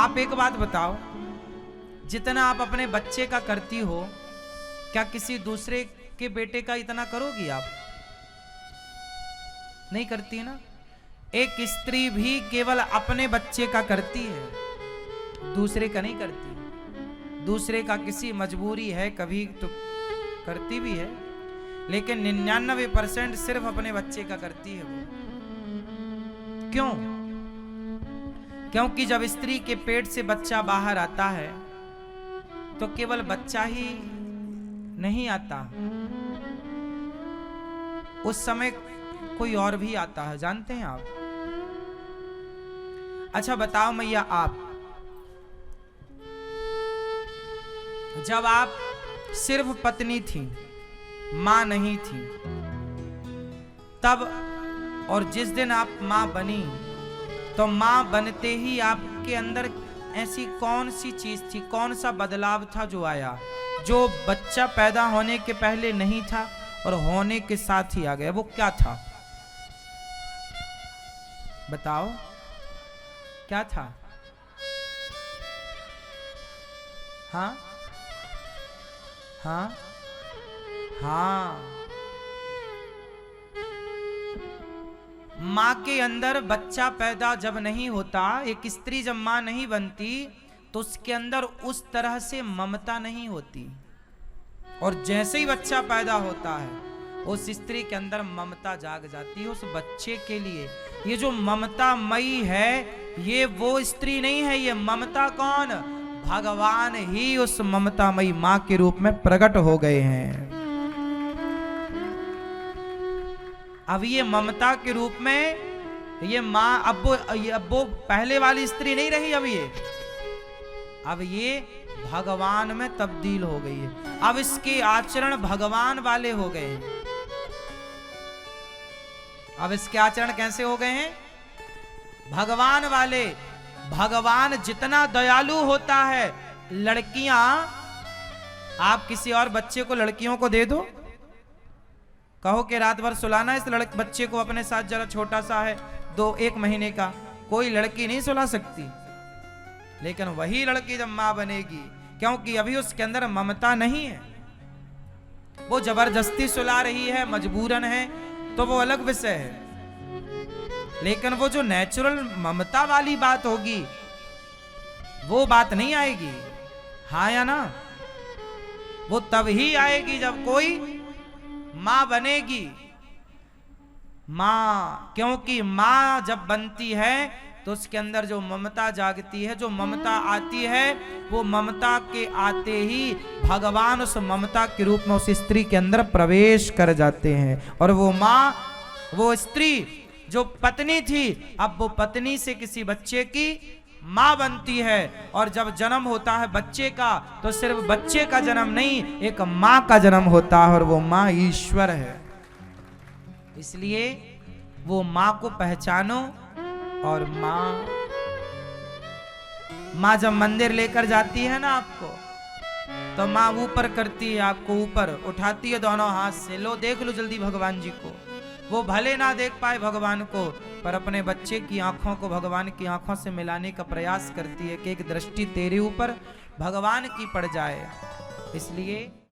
आप एक बात बताओ, जितना आप अपने बच्चे का करती हो, क्या किसी दूसरे के बेटे का इतना करोगी आप? नहीं करती ना। एक स्त्री भी केवल अपने बच्चे का करती है, दूसरे का नहीं करती। दूसरे का किसी मजबूरी है कभी तो करती भी है, लेकिन 99% सिर्फ अपने बच्चे का करती है वो। क्यों? क्योंकि जब स्त्री के पेट से बच्चा बाहर आता है तो केवल बच्चा ही नहीं आता, उस समय कोई और भी आता है, जानते हैं आप? अच्छा बताओ मैया, आप जब आप सिर्फ पत्नी थी, मां नहीं थी, तब और जिस दिन आप मां बनी, तो मां बनते ही आपके अंदर ऐसी कौन सी चीज थी, कौन सा बदलाव था जो आया, जो बच्चा पैदा होने के पहले नहीं था और होने के साथ ही आ गया? वो क्या था बताओ, क्या था? हाँ हाँ हाँ, माँ के अंदर बच्चा पैदा जब नहीं होता, एक स्त्री जब माँ नहीं बनती, तो उसके अंदर उस तरह से ममता नहीं होती, और जैसे ही बच्चा पैदा होता है उस स्त्री के अंदर ममता जाग जाती है उस बच्चे के लिए। ये जो ममता मई है, ये वो स्त्री नहीं है, ये ममता कौन? भगवान ही उस ममता मई माँ के रूप में प्रकट हो गए हैं। अब ये ममता के रूप में ये माँ अब वो पहले वाली स्त्री नहीं रही, अब ये भगवान में तब्दील हो गई है। अब इसके आचरण भगवान वाले हो गए हैं। अब इसके आचरण कैसे हो गए हैं? भगवान वाले। भगवान जितना दयालु होता है, लड़कियां, आप किसी और बच्चे को लड़कियों को दे दो, कहो कि रात भर सुलाना इस बच्चे को अपने साथ, जरा छोटा सा है, 1 महीने का, कोई लड़की नहीं सुला सकती। लेकिन वही लड़की जब मां बनेगी, क्योंकि अभी उसके अंदर ममता नहीं है, वो जबरदस्ती सुला रही है, मजबूरन है, तो वो अलग विषय है। लेकिन वो जो नेचुरल ममता वाली बात होगी, वो बात नहीं आएगी। हाँ या ना? वो तब ही आएगी जब कोई मां बनेगी। मां, क्योंकि मां जब बनती है तो उसके अंदर जो ममता जागती है, जो ममता आती है, वो ममता के आते ही भगवान उस ममता के रूप में उस स्त्री के अंदर प्रवेश कर जाते हैं। और वो मां, वो स्त्री जो पत्नी थी, अब वो पत्नी से किसी बच्चे की मां बनती है। और जब जन्म होता है बच्चे का, तो सिर्फ बच्चे का जन्म नहीं, एक मां का जन्म होता है, और वो मां ईश्वर है। इसलिए वो मां को पहचानो। और मां जब मंदिर लेकर जाती है ना आपको, तो मां ऊपर करती है, आपको ऊपर उठाती है दोनों हाथ से, लो देख लो जल्दी भगवान जी को। वो भले ना देख पाए भगवान को, पर अपने बच्चे की आंखों को भगवान की आंखों से मिलाने का प्रयास करती है कि एक दृष्टि तेरे ऊपर भगवान की पड़ जाए। इसलिए